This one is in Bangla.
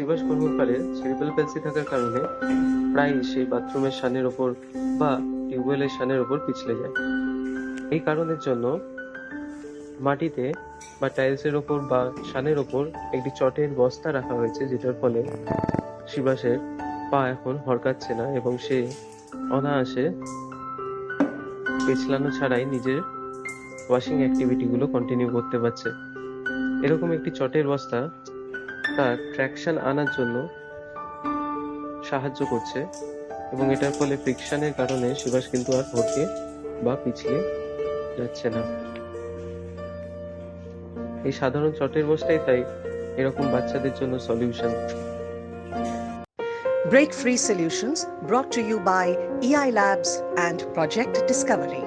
শিবাস কর্মকারের সেরিব্রাল প্যালসি থাকার কারণে প্রায়ই সেই বাথরুমের সানের ওপর বা টিউবওয়েলের সানের ওপর পিছলে যায়। এই কারণের জন্য মাটিতে বা টাইলসের ওপর বা সানের ওপর একটি চটের বস্তা রাখা হয়েছে, যেটার ফলে শিবাসের পা এখন হরকাচ্ছে না এবং সে অনায়াসে পেছলানো ছাড়াই নিজের ওয়াশিং অ্যাক্টিভিটি গুলো কন্টিনিউ করতে পারছে। এরকম একটি চটের বস্তা তার ট্র্যাকশন আনার জন্য সাহায্য করছে এবং এটার ফলে ফ্রিকশনের কারণে শিবাস কিন্তু আর হরকে বা পিছলে যাচ্ছে না। এই সাধারণ চটের বস্তাই তাই এরকম বাচ্চাদের জন্য solution. Break Free Solutions brought to you by EI Labs and Project Discovery.